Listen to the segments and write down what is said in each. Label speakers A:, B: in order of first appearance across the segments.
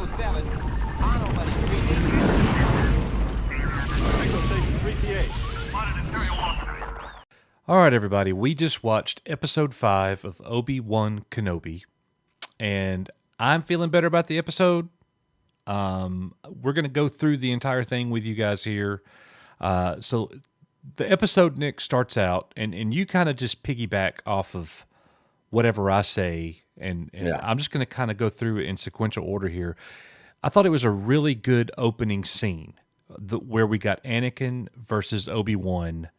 A: 707. On nobody reading.
B: Echo Station 3TA.
C: All right, everybody. We just watched episode 5 of Obi-Wan Kenobi, and I'm feeling better about the episode. We're going to go through the entire thing with you guys here. So the episode, Nick, starts out, and you kind of just piggyback off of whatever I say, and
D: Yeah.
C: I'm just going to kind of go through it in sequential order here. I thought it was a really good opening scene where we got Anakin versus Obi-Wan,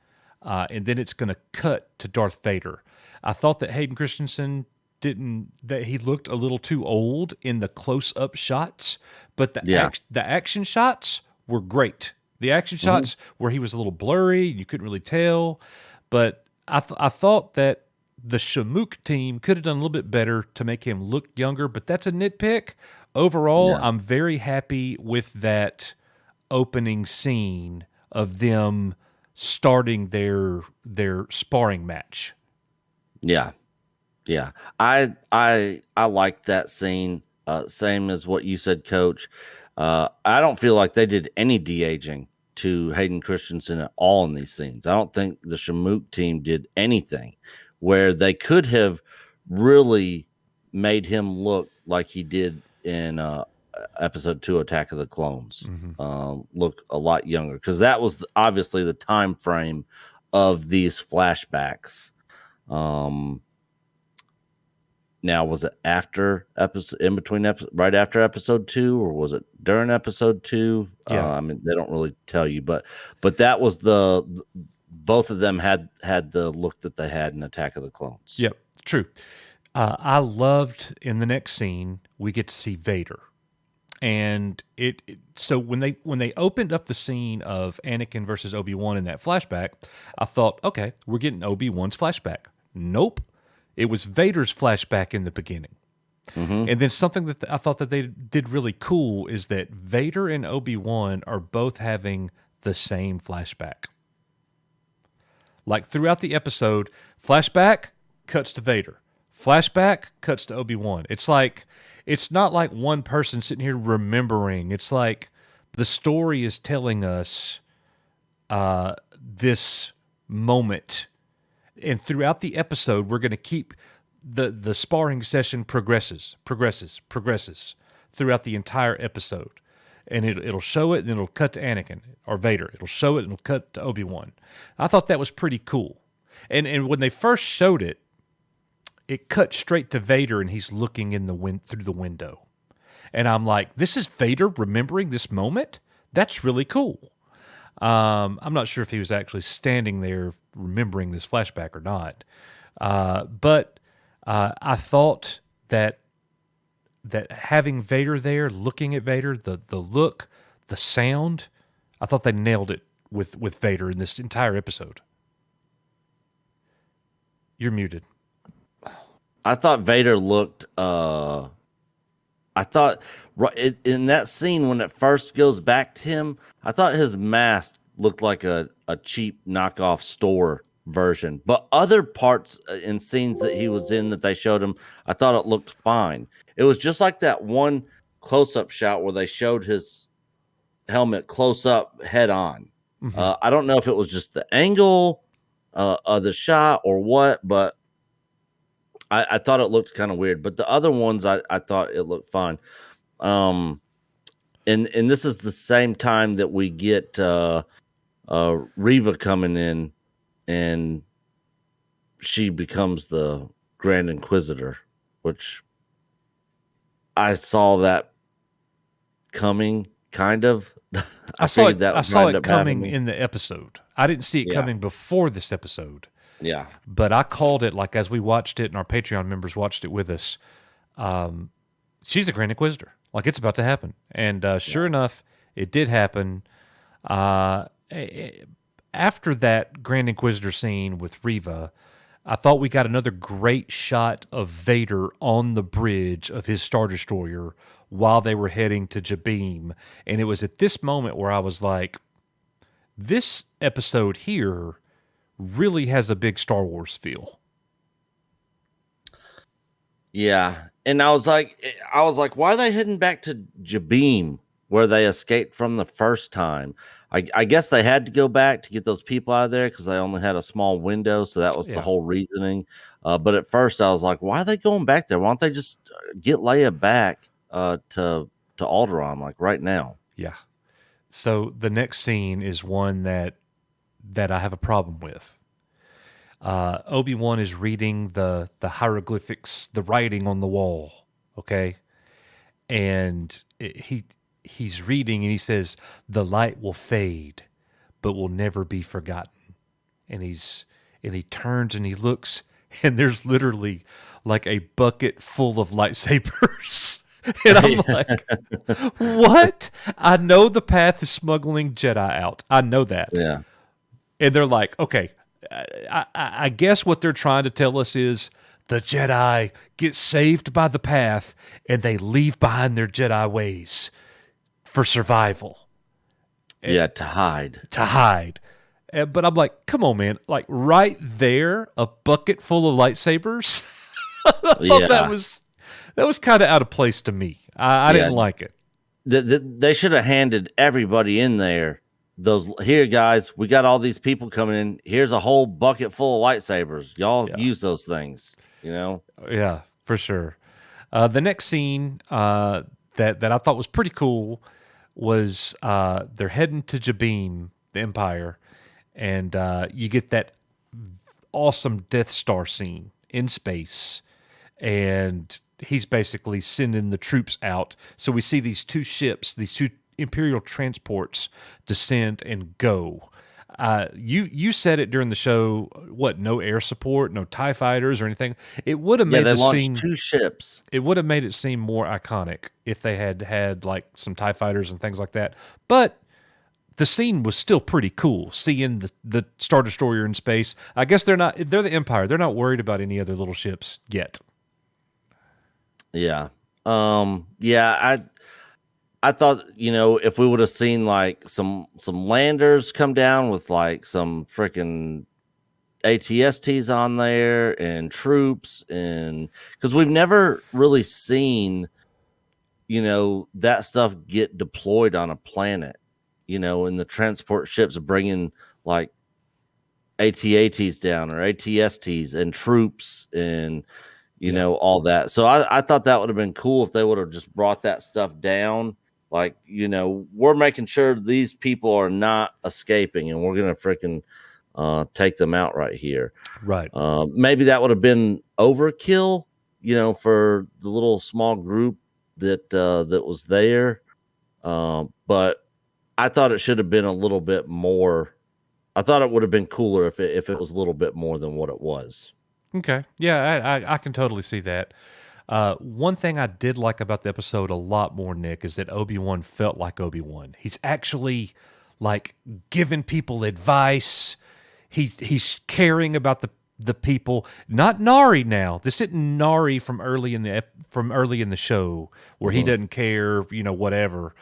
C: and then it's going to cut to Darth Vader. I thought that Hayden Christensen that he looked a little too old in the close-up shots, but the action shots were great. The action shots where he was a little blurry, you couldn't really tell, but I thought that the Shamook team could have done a little bit better to make him look younger, but that's a nitpick. Overall, I'm very happy with that opening scene of them starting their sparring match.
D: Yeah. I like that scene. Same as what you said, Coach. I don't feel like they did any de-aging to Hayden Christensen at all in these scenes. I don't think the Shamook team did anything where they could have really made him look like he did in episode 2, Attack of the Clones. Look a lot younger, because that was obviously the time frame of these flashbacks. Now, was it after episode, in between right after episode 2, or was it during episode 2?
C: Yeah.
D: I mean, they don't really tell you, but that was both of them had the look that they had in Attack of the Clones.
C: Yep, true. I loved in the next scene we get to see Vader, and so when they opened up the scene of Anakin versus Obi-Wan in that flashback, I thought, okay, we're getting Obi-Wan's flashback. Nope. It was Vader's flashback in the beginning. And then something that I thought that they did really cool is that Vader and Obi-Wan are both having the same flashback. Like throughout the episode, flashback cuts to Vader. Flashback cuts to Obi-Wan. It's not like one person sitting here remembering. It's like the story is telling us this moment. And throughout the episode, we're going to keep the sparring session progresses throughout the entire episode. And it'll show it, and it'll cut to Anakin or Vader. It'll show it, and it'll cut to Obi-Wan. I thought that was pretty cool. And when they first showed it, it cut straight to Vader, and he's looking through the window. And I'm like, this is Vader remembering this moment? That's really cool. I'm not sure if he was actually standing there remembering this flashback or not. But I thought that having Vader there, looking at Vader, the look, the sound, I thought they nailed it with Vader in this entire episode. You're muted.
D: I thought Vader looked. I thought in that scene when it first goes back to him, I thought his mask looked like a cheap knockoff store version. But other parts in scenes that he was in that they showed him, I thought it looked fine. It was just like that one close-up shot where they showed his helmet close up, head on. I don't know if it was just the angle of the shot or what, but I thought it looked kind of weird. But the other ones, I thought it looked fine. And this is the same time that we get Reva coming in, and she becomes the Grand Inquisitor, which I saw that coming, kind of.
C: I saw
D: figured
C: it coming in the episode. I didn't see it coming before this episode.
D: Yeah.
C: But I called it, like, as we watched it and our Patreon members watched it with us. She's a Grand Inquisitor. Like, it's about to happen. And sure enough, it did happen. After that Grand Inquisitor scene with Reva, I thought we got another great shot of Vader on the bridge of his Star Destroyer while they were heading to Jabim. And it was at this moment where I was like, this episode here really has a big Star Wars feel.
D: Yeah, And I was like, why are they heading back to Jabim where they escaped from the first time? I guess they had to go back to get those people out of there because they only had a small window, so that was the
C: Yeah.
D: whole reasoning. But at first, I was like, why are they going back there? Why don't they just get Leia back to Alderaan like right now?
C: Yeah. So the next scene is one that I have a problem with. Obi-Wan is reading the hieroglyphics, the writing on the wall, okay? And he's reading and he says, "The light will fade, but will never be forgotten." And he turns and he looks, and there's literally like a bucket full of lightsabers. And I'm like, what? I know the path is smuggling Jedi out. I know that.
D: Yeah.
C: And they're like, okay, I guess what they're trying to tell us is the Jedi get saved by the path and they leave behind their Jedi ways for survival,
D: Yeah, to hide.
C: to hide. But I'm like, come on, man. Like right there, a bucket full of lightsabers. I thought
D: Yeah.
C: that was kind of out of place to me. I didn't like it.
D: They should have handed everybody in there those. Here, guys, we got all these people coming in. Here's a whole bucket full of lightsabers. Y'all use those things, you know?
C: Yeah, for sure. The next scene that I thought was pretty cool was they're heading to Jabim, the Empire, and you get that awesome Death Star scene in space, and he's basically sending the troops out. So we see these two ships, these two Imperial transports descend and go. You said it during the show. What? No air support, no TIE fighters or anything. It would have
D: Yeah,
C: made
D: they
C: the
D: launched
C: scene.
D: 2 ships.
C: It would have made it seem more iconic if they had like some TIE fighters and things like that. But the scene was still pretty cool. Seeing the Star Destroyer in space. I guess they're the Empire. They're not worried about any other little ships yet.
D: Yeah. Yeah, I thought, if we would have seen like some landers come down with like some freaking ATSTs on there and troops, and because we've never really seen, that stuff get deployed on a planet, and the transport ships bringing like ATATs down or ATSTs and troops and all that. So I thought that would have been cool if they would have just brought that stuff down. Like, we're making sure these people are not escaping and we're going to freaking take them out right here.
C: Right.
D: Maybe that would have been overkill, for the little small group that was there. But I thought it should have been a little bit more. I thought it would have been cooler if it was a little bit more than what it was.
C: Okay. Yeah, I can totally see that. One thing I did like about the episode a lot more, Nick, is that Obi-Wan felt like Obi-Wan. He's actually like giving people advice. He's caring about the people. Not Nari now. This isn't Nari from early in the show where he doesn't care, whatever.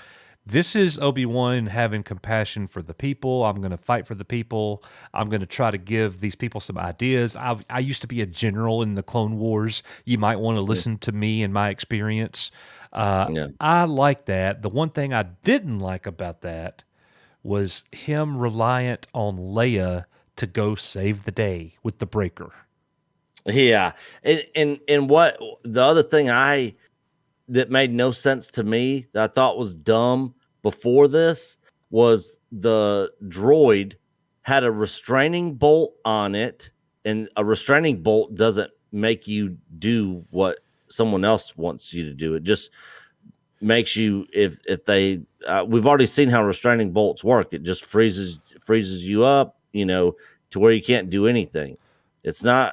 C: This is Obi-Wan having compassion for the people. I'm going to fight for the people. I'm going to try to give these people some ideas. I used to be a general in the Clone Wars. You might want to listen to me and my experience. I like that. The one thing I didn't like about that was him reliant on Leia to go save the day with the breaker.
D: Yeah. And what the other thing that made no sense to me that I thought was dumb before this was the droid had a restraining bolt on it, and a restraining bolt doesn't make you do what someone else wants you to do. It just makes you, if they we've already seen how restraining bolts work. It just freezes you up, to where you can't do anything. It's not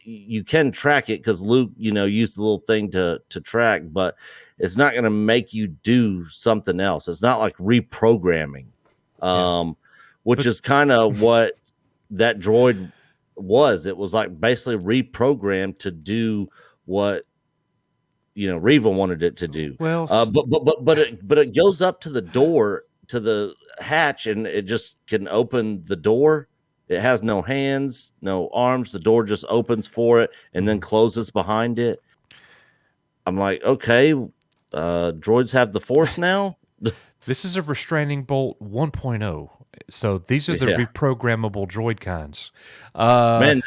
D: you can track it because Luke, used the little thing to track, but it's not going to make you do something else. It's not like reprogramming, which is kind of what that droid was. It was like basically reprogrammed to do what Reva wanted it to do.
C: Well,
D: but it goes up to the door, to the hatch, and it just can open the door. It has no hands, no arms. The door just opens for it and then closes behind it. I'm like, okay, droids have the Force now.
C: This is a restraining bolt 1.0. So these are the
D: Yeah.
C: reprogrammable droid kinds.
D: Man,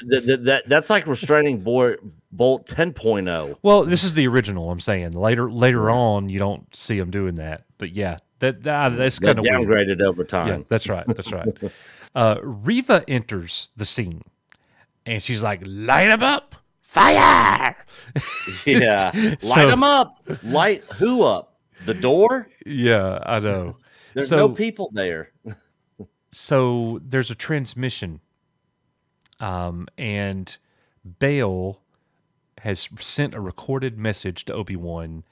D: that's like restraining bolt 10.0.
C: Well, this is the original. I'm saying later
D: Yeah.
C: on, you don't see them doing that. But yeah, that's
D: They
C: kind of weird.
D: downgraded over
C: Yeah,
D: time.
C: that's right. That's right. Riva enters the scene, and she's like, "Light them up, fire!"
D: Yeah. Light
C: So-
D: them up. Light who up? The door?
C: Yeah, I know.
D: There's
C: So-
D: no people there.
C: So there's a transmission, and Bale has sent a recorded message to Obi-Wan,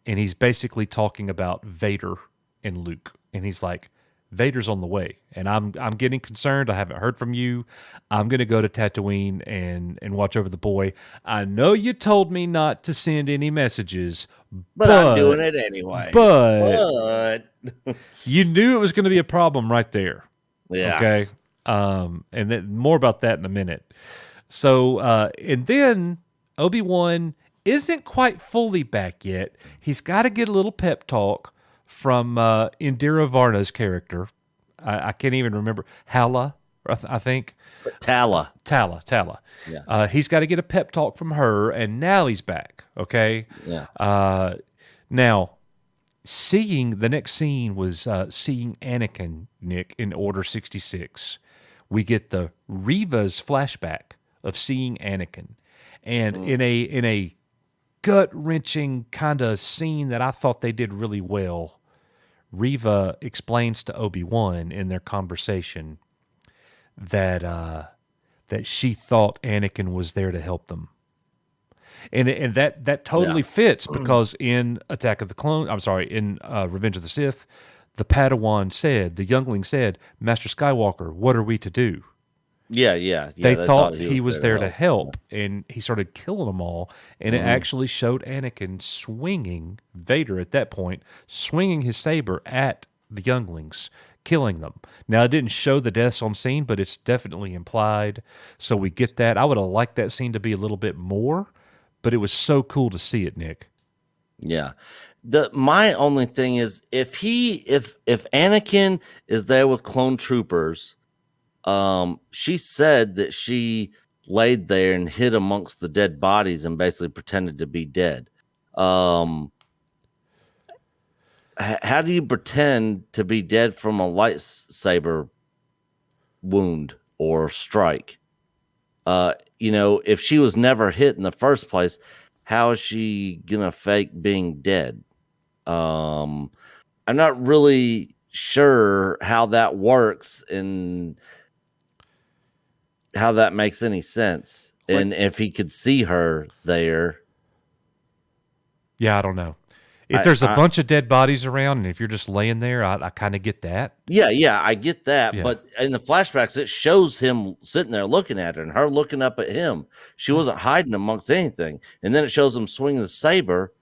C: and he's basically talking about Vader and Luke, and he's like, Vader's on the way, and I'm getting concerned. I haven't heard from you. I'm gonna go to Tatooine and watch over the boy. I know you told me not to send any messages,
D: But I'm doing it anyway.
C: But you knew it was going to be a problem right there.
D: Yeah.
C: Okay. And then more about that in a minute. So, and then Obi-Wan isn't quite fully back yet. He's got to get a little pep talk from Indira Varna's character. I can't even remember. Hala, I think.
D: Tala.
C: Tala.
D: Yeah.
C: He's got to get a pep talk from her, and now he's back. Okay.
D: Yeah.
C: Now, the next scene was seeing Anakin, Nick, in Order 66. We get the Riva's flashback of seeing Anakin, and in a gut wrenching kind of scene that I thought they did really well. Riva explains to Obi-Wan in their conversation that that she thought Anakin was there to help them. And that totally fits because in in Revenge of the Sith, the youngling said, Master Skywalker, what are we to do?
D: Yeah.
C: They thought he was there to help, and he started killing them all. And it actually showed Anakin swinging, Vader at that point, swinging his saber at the younglings, killing them. Now, it didn't show the deaths on scene, but it's definitely implied. So we get that. I would have liked that scene to be a little bit more, but it was so cool to see it, Nick.
D: Yeah. My only thing is if Anakin is there with clone troopers, she said that she laid there and hid amongst the dead bodies and basically pretended to be dead. How do you pretend to be dead from a lightsaber wound or strike? If she was never hit in the first place, how is she gonna fake being dead? I'm not really sure how that works and how that makes any sense. And if he could see her there.
C: Yeah, I don't know. If there's a bunch of dead bodies around, and if you're just laying there, I kind of get that.
D: Yeah, I get that.
C: Yeah.
D: But in the flashbacks, it shows him sitting there looking at her and her looking up at him. She wasn't hiding amongst anything. And then it shows him swinging the saber.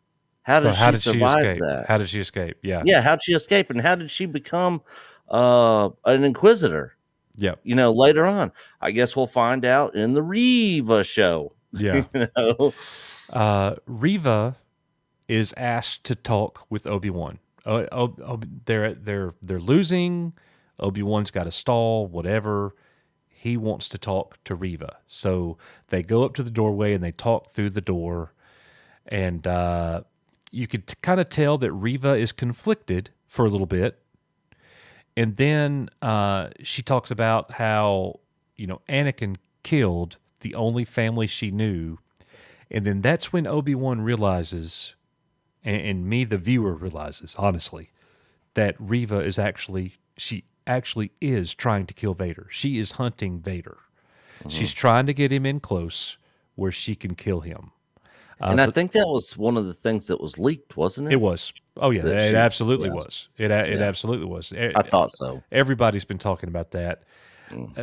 D: How did she survive
C: escape?
D: that?
C: How did she escape? Yeah.
D: Yeah, how did she escape? And how did she become an Inquisitor?
C: Yeah.
D: Later on. I guess we'll find out in the Riva show.
C: Yeah. Riva is asked to talk with Obi-Wan. They're losing. Obi-Wan's got a stall, whatever. He wants to talk to Riva. So they go up to the doorway and they talk through the door. And you could kind of tell that Riva is conflicted for a little bit. And then she talks about how, Anakin killed the only family she knew. And then that's when Obi-Wan realizes, and me, the viewer, realizes, honestly, that Riva is actually is trying to kill Vader. She is hunting Vader. She's trying to get him in close where she can kill him.
D: And I think that was one of the things that was leaked, wasn't it?
C: It was. Oh, yeah, it absolutely
D: yeah.
C: was. It absolutely was.
D: I thought so.
C: Everybody's been talking about that.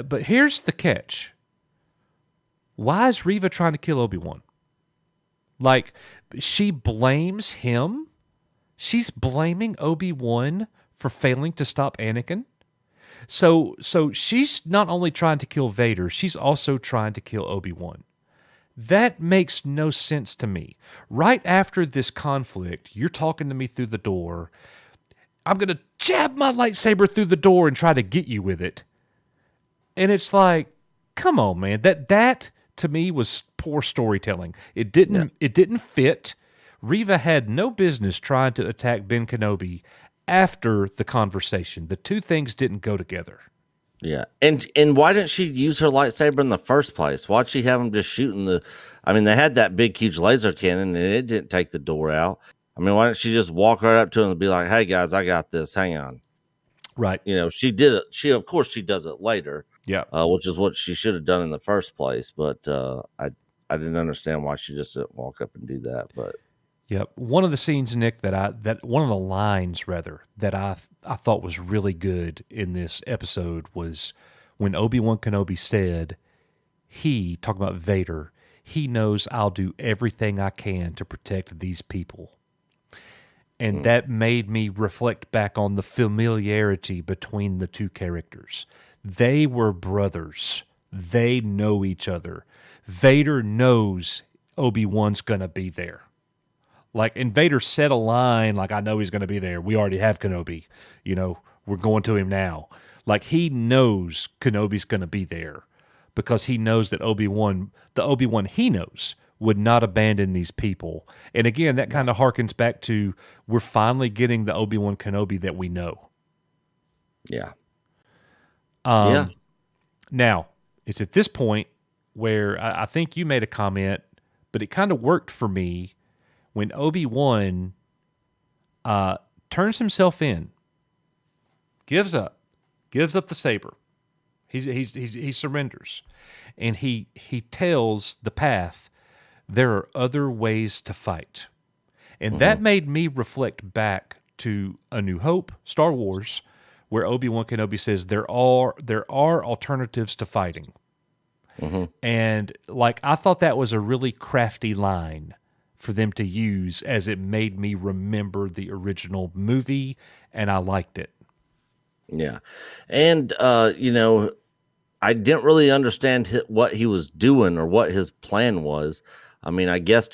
C: But here's the catch. Why is Riva trying to kill Obi-Wan? Like, she blames him? She's blaming Obi-Wan for failing to stop Anakin? So she's not only trying to kill Vader, she's also trying to kill Obi-Wan. That makes no sense to me. Right after this conflict, you're talking to me through the door. I'm going to jab my lightsaber through the door and try to get you with it. And it's like, come on, man. That to me was poor storytelling. It didn't fit. Reva had no business trying to attack Ben Kenobi after the conversation. The two things didn't go together.
D: Yeah, and why didn't she use her lightsaber in the first place? Why'd she have him just shooting the? I mean, they had that big, huge laser cannon, and it didn't take the door out. I mean, why didn't she just walk right up to him and be like, "Hey guys, I got this. Hang on."
C: Right.
D: You know, she did it. Of course, she does it later.
C: Yeah.
D: Which is what she should have done in the first place. But I didn't understand why she just didn't walk up and do that. But
C: Yep. One of the scenes, Nick, that one of the lines rather that I thought was really good in this episode was when Obi-Wan Kenobi said, he, talking about Vader, he knows I'll do everything I can to protect these people. And that made me reflect back on the familiarity between the two characters. They were brothers. They know each other. Vader knows Obi-Wan's going to be there. Like, and Vader said a line like, I know he's going to be there. We already have Kenobi. You know, we're going to him now. Like, he knows Kenobi's going to be there because he knows that the Obi-Wan he knows, would not abandon these people. And again, that kind of harkens back to we're finally getting the Obi-Wan Kenobi that we know.
D: yeah.
C: Now, it's at this point where I think you made a comment, but it kind of worked for me when Obi-Wan turns himself in, gives up the saber. He surrenders, and he tells the path, there are other ways to fight. And that made me reflect back to A New Hope, Star Wars, where Obi-Wan Kenobi says there are alternatives to fighting. And like, I thought that was a really crafty line for them to use, as it made me remember the original movie, and I liked it.
D: Yeah. And, you know, I didn't really understand what he was doing or what his plan was. I mean, I guess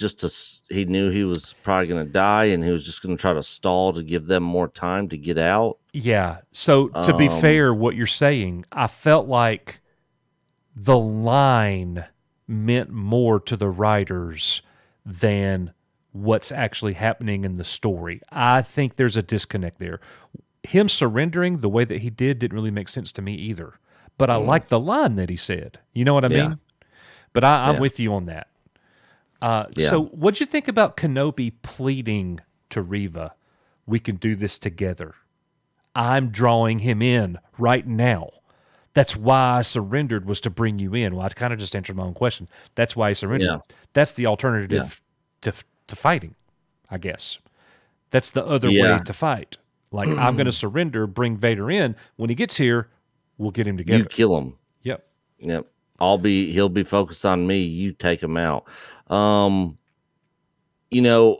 D: he knew he was probably going to die, and he was just going to try to stall to give them more time to get out.
C: Yeah. So to be fair, what you're saying, I felt like the line meant more to the writers than what's actually happening in the story. I think there's a disconnect there. Him surrendering the way that he didn't really make sense to me either. But I like the line that he said. You know what I mean? But I'm with you on that. So what'd you think about Kenobi pleading to Reva, we can do this together? I'm drawing him in right now. That's why I surrendered, was to bring you in. Well, I kind of just answered my own question. That's why I surrendered.
D: Yeah.
C: That's the alternative to fighting, I guess. That's the other way to fight. Like, I'm going to surrender, bring Vader in. When he gets here, we'll get him together.
D: You kill him.
C: Yep.
D: Yep. He'll be focused on me. You take him out. You know,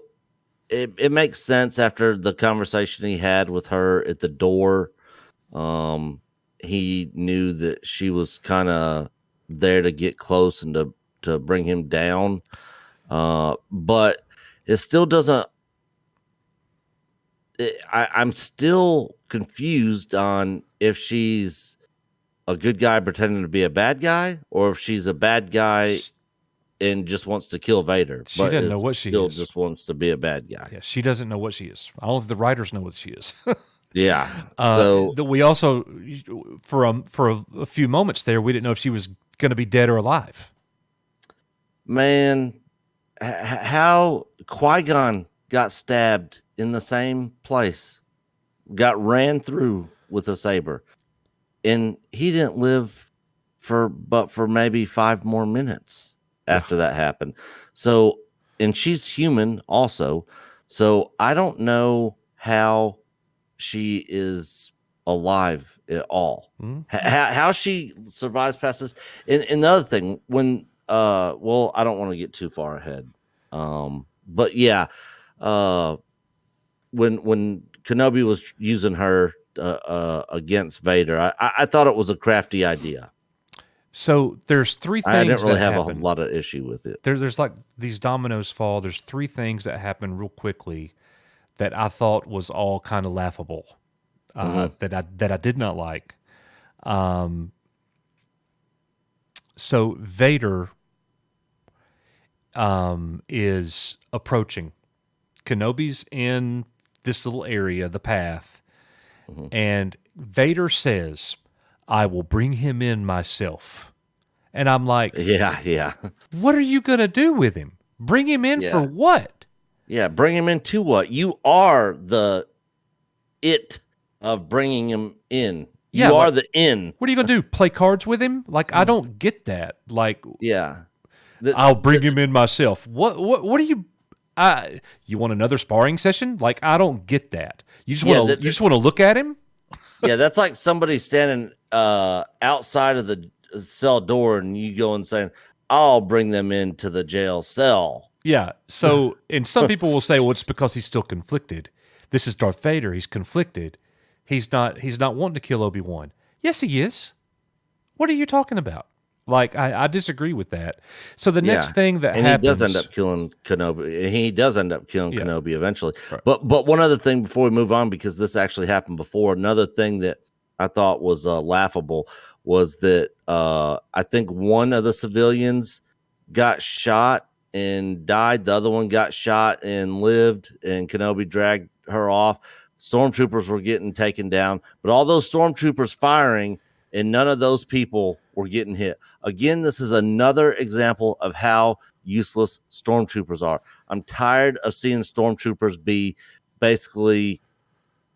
D: it makes sense after the conversation he had with her at the door. He knew that she was kind of there to get close and to bring him down. But it still doesn't. I'm still confused on if she's a good guy pretending to be a bad guy, or if she's a bad guy and just wants to kill Vader.
C: She doesn't know what she
D: still
C: is.
D: just wants to be a bad guy.
C: Yeah, she doesn't know what she is. I don't know if the writers know what she is.
D: Yeah. So
C: we also, for a few moments there, we didn't know if she was going to be dead or alive.
D: Man, how Qui-Gon got stabbed in the same place, got ran through with a saber, and he didn't live for maybe 5 more minutes after that happened. So, and she's human also. So I don't know how she is alive at all. How she survives past this. And the other thing, when well, I don't want to get too far ahead. But yeah, when Kenobi was using her against Vader, I thought it was a crafty idea.
C: So there's three
D: I didn't
C: things
D: really
C: that
D: have
C: happen.
D: a lot of issue with it.
C: There's like these dominoes fall. There's three things that happen real quickly that I thought was all kind of laughable. That I did not like. So Vader is approaching. Kenobi's in this little area, the path, and Vader says, "I will bring him in myself." And I'm like,
D: Yeah.
C: "What are you gonna do with him? Bring him in for
D: Yeah.
C: what?"
D: Yeah, bring him into what? You are the it of bringing him in.
C: Yeah,
D: You are
C: like,
D: the in.
C: what are you gonna do? Play cards with him? Like, I don't get that. Like,
D: Yeah.
C: I'll bring him in myself. What are you? You want another sparring session? Like, I don't get that. You just want to you just want to look at him?
D: Yeah, that's like somebody standing outside of the cell door and you go and saying, I'll bring them into the jail cell.
C: Yeah. So, and some people will say, well, it's because he's still conflicted. This is Darth Vader. He's conflicted. He's not wanting to kill Obi-Wan. Yes, he is. What are you talking about? Like, I disagree with that. So the next thing that
D: and
C: happens,
D: he does end up killing Kenobi. He does end up killing Kenobi eventually.
C: Right.
D: But one other thing before we move on, because this actually happened before. Another thing that I thought was laughable was that I think one of the civilians got shot and died. The other one got shot and lived, and Kenobi dragged her off. Stormtroopers were getting taken down, but all those stormtroopers firing, and none of those people were getting hit. Again, this is another example of how useless stormtroopers are. I'm tired of seeing stormtroopers be basically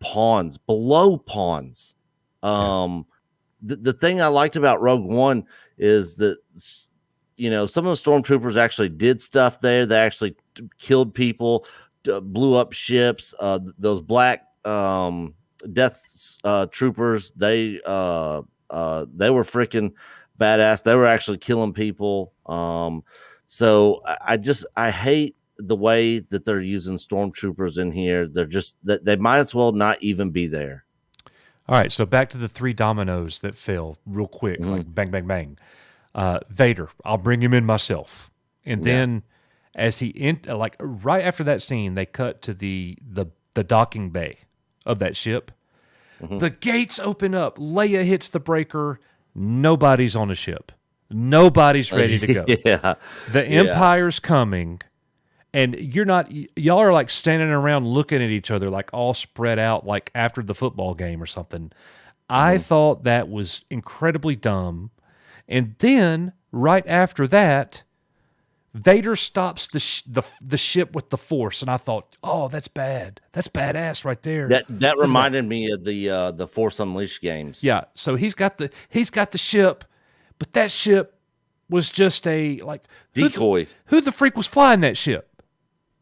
D: pawns, below pawns. The thing I liked about Rogue One is that, you know, some of the stormtroopers actually did stuff there. They actually killed people, blew up ships. Those black death troopers, they were freaking badass. They were actually killing people. So I hate the way that they're using stormtroopers in here. They're just they might as well not even be there.
C: all right, so back to the three dominoes that fell real quick, like bang, bang, bang. Vader, I'll bring him in myself. And then as like right after that scene, they cut to the docking bay of that ship. The gates open up. Leia hits the breaker. Nobody's on the ship. Nobody's ready to go. The Empire's coming. And y'all are like standing around looking at each other, like all spread out, like after the football game or something. I thought that was incredibly dumb. And then right after that, Vader stops the ship with the Force, and I thought, oh, that's bad. That's badass right there.
D: That reminded me of the Force Unleashed games.
C: Yeah. So he's got the ship, but that ship was just a like
D: decoy.
C: Who the freak was flying that ship?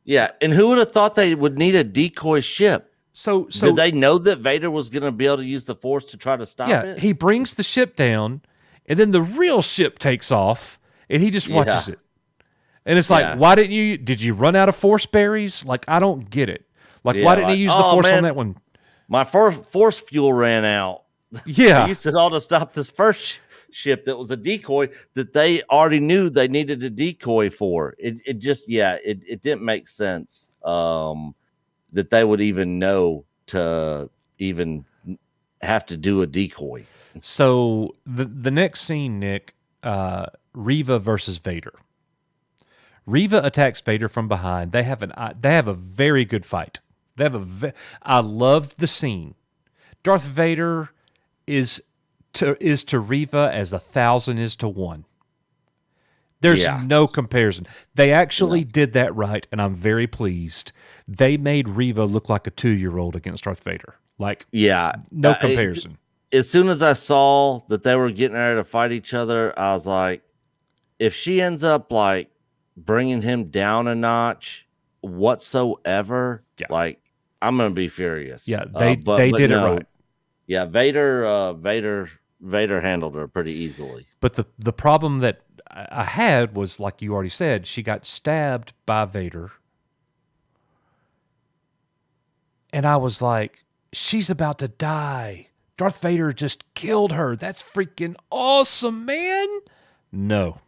D: Yeah, and who would have thought they would need a decoy ship? So did they know that Vader was going to be able to use the Force to try to stop it?
C: Yeah, he brings the ship down, and then the real ship takes off, and he just watches it. And it's like, why did you run out of Force berries? Like, I don't get it. Like, why didn't he use the Force on that one?
D: My Force fuel ran out.
C: Yeah.
D: I used it all to stop this first ship that was a decoy that they already knew they needed a decoy for. It just it didn't make sense that they would even know to even have to do a decoy.
C: So the next scene, Nick, Reva versus Vader. Reva attacks Vader from behind. They have a very good fight. I loved the scene. Darth Vader is to Reva as 1,000 is to 1. There's no comparison. They actually did that right, and I'm very pleased. They made Reva look like a 2-year-old against Darth Vader. Like, no comparison.
D: As soon as I saw that they were getting ready to fight each other, I was like, if she ends up like bringing him down a notch whatsoever, like, I'm gonna be furious.
C: Yeah, they did it right.
D: Yeah, Vader handled her pretty easily.
C: But the problem that I had was, like you already said, she got stabbed by Vader. And I was like, she's about to die. Darth Vader just killed her. That's freaking awesome, man. No.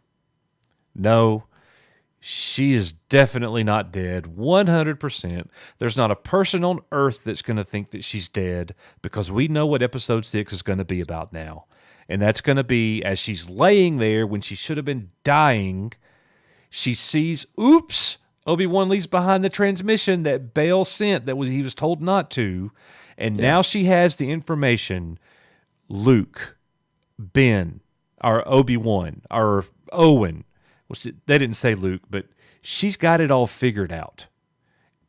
C: No. She is definitely not dead. 100%. There's not a person on Earth that's going to think that she's dead, because we know what episode 6 is going to be about now. And that's going to be, as she's laying there when she should have been dying, she sees, oops, Obi-Wan leaves behind the transmission that Bail sent he was told not to. And now she has the information. Luke, Ben, or Obi-Wan, or Owen. They didn't say Luke, but she's got it all figured out.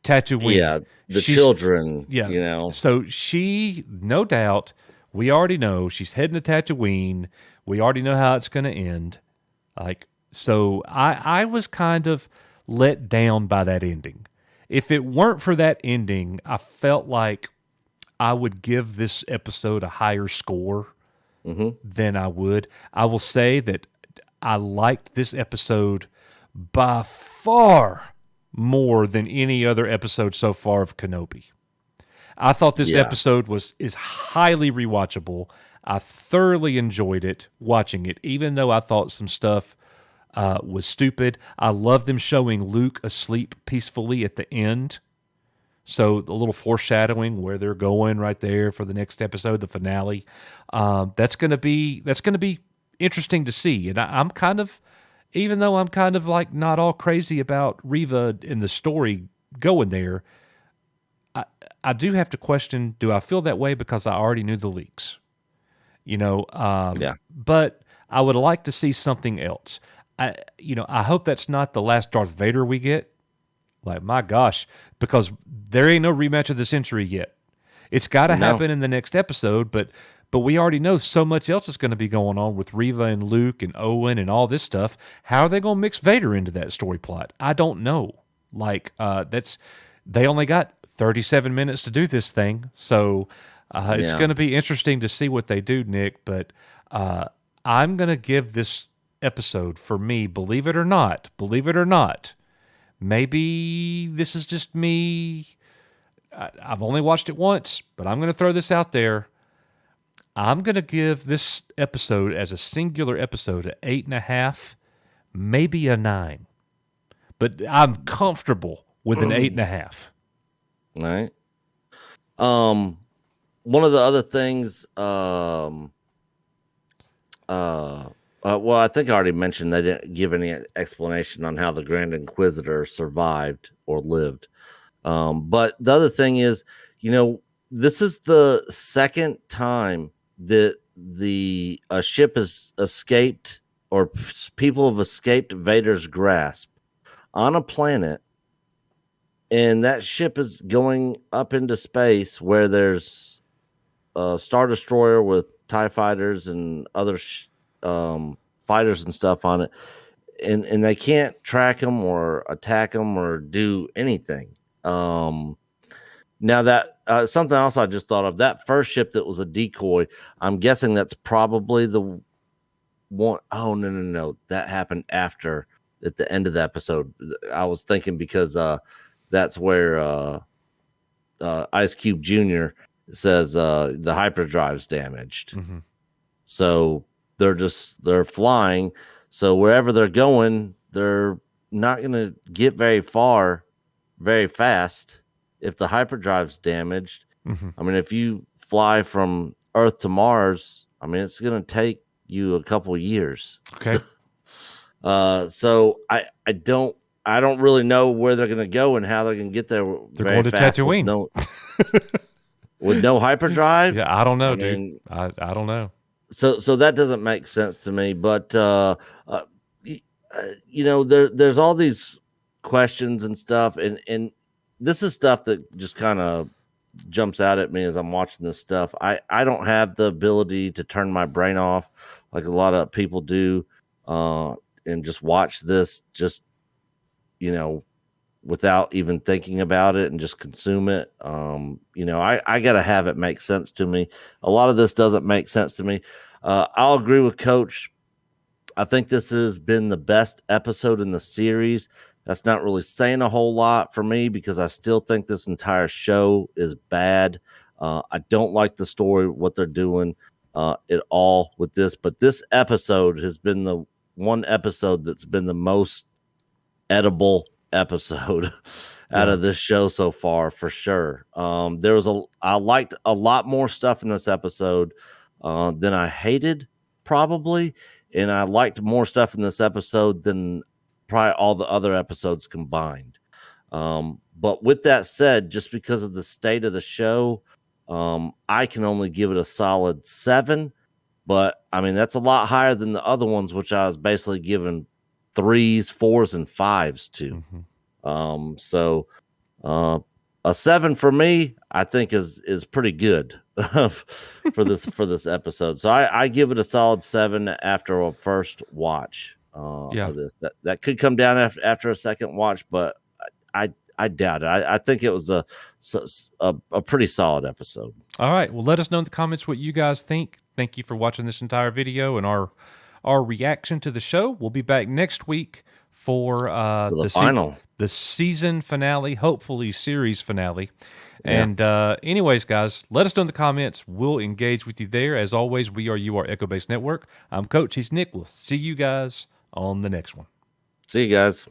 C: Tatooine.
D: Yeah, the children,
C: Yeah.
D: you know.
C: So she, no doubt, we already know she's heading to Tatooine. We already know how it's going to end. So I was kind of let down by that ending. If it weren't for that ending, I felt like I would give this episode a higher score than I would. I will say that I liked this episode by far more than any other episode so far of Kenobi. I thought this episode is highly rewatchable. I thoroughly enjoyed it, watching it, even though I thought some stuff was stupid. I love them showing Luke asleep peacefully at the end. So a little foreshadowing where they're going right there for the next episode, the finale. That's gonna be interesting to see. And I'm kind of, even though I'm kind of like not all crazy about Reva in the story going there, I do have to question, do I feel that way because I already knew the leaks? But I would like to see something else. I hope that's not the last Darth Vader we get. Like, my gosh, because there ain't no rematch of the century yet. It's got to happen in the next episode, but we already know so much else is going to be going on with Reva and Luke and Owen and all this stuff. How are they going to mix Vader into that story plot? I don't know. They only got 37 minutes to do this thing, so it's going to be interesting to see what they do, Nick. But I'm going to give this episode, for me, believe it or not, maybe this is just me. I've only watched it once, but I'm going to throw this out there. I'm going to give this episode, as a singular episode, an 8.5, maybe a 9. But I'm comfortable with an 8.5.
D: All right. One of the other things, well, I think I already mentioned they didn't give any explanation on how the Grand Inquisitor survived or lived. But the other thing is, this is the second time that a ship has escaped, or people have escaped Vader's grasp on a planet, and that ship is going up into space where there's a Star Destroyer with TIE fighters and other fighters and stuff on it, and they can't track them or attack them or do anything. Now that something else I just thought of, that first ship that was a decoy, I'm guessing that's probably the one. Oh, no. That happened after, at the end of the episode. I was thinking because that's where Ice Cube Jr. says the hyperdrive's damaged. Mm-hmm. So they're flying. So wherever they're going, they're not going to get very far very fast if the hyperdrive's damaged. Mm-hmm. I mean, if you fly from Earth to Mars, I mean, it's going to take you a couple years.
C: Okay.
D: So I don't really know where they're going to go and how they're going to get there.
C: They're going to Tatooine
D: with no hyperdrive.
C: Yeah, I don't know, dude. I don't know.
D: So that doesn't make sense to me. But there's all these questions and stuff, and this is stuff that just kind of jumps out at me as I'm watching this stuff. I don't have the ability to turn my brain off like a lot of people do, and just watch this without even thinking about it and just consume it. I got to have it make sense to me. A lot of this doesn't make sense to me. I'll agree with Coach. I think this has been the best episode in the series. That's not really saying a whole lot for me because I still think this entire show is bad. I don't like the story, what they're doing at all with this. But this episode has been the one episode that's been the most edible episode out
C: Yeah.
D: of this show so far, for sure. I liked a lot more stuff in this episode than I hated, probably, and I liked more stuff in this episode than probably all the other episodes combined. But with that said, just because of the state of the show, I can only give it a solid 7. But I mean, that's a lot higher than the other ones, which I was basically giving 3s, 4s, and 5s to. So a 7 for me, I think is pretty good for this episode. So I give it a solid 7 after a first watch of this. That could come down after a second watch, but I doubt it. I think it was a pretty solid episode.
C: All right. Well, let us know in the comments what you guys think. Thank you for watching this entire video and our reaction to the show. We'll be back next week for the season finale, hopefully series finale. Yeah. And anyways, guys, let us know in the comments. We'll engage with you there. As always, we are You Are Echo Base Network. I'm Coach. He's Nick. We'll see you guys on the next one.
D: See you guys.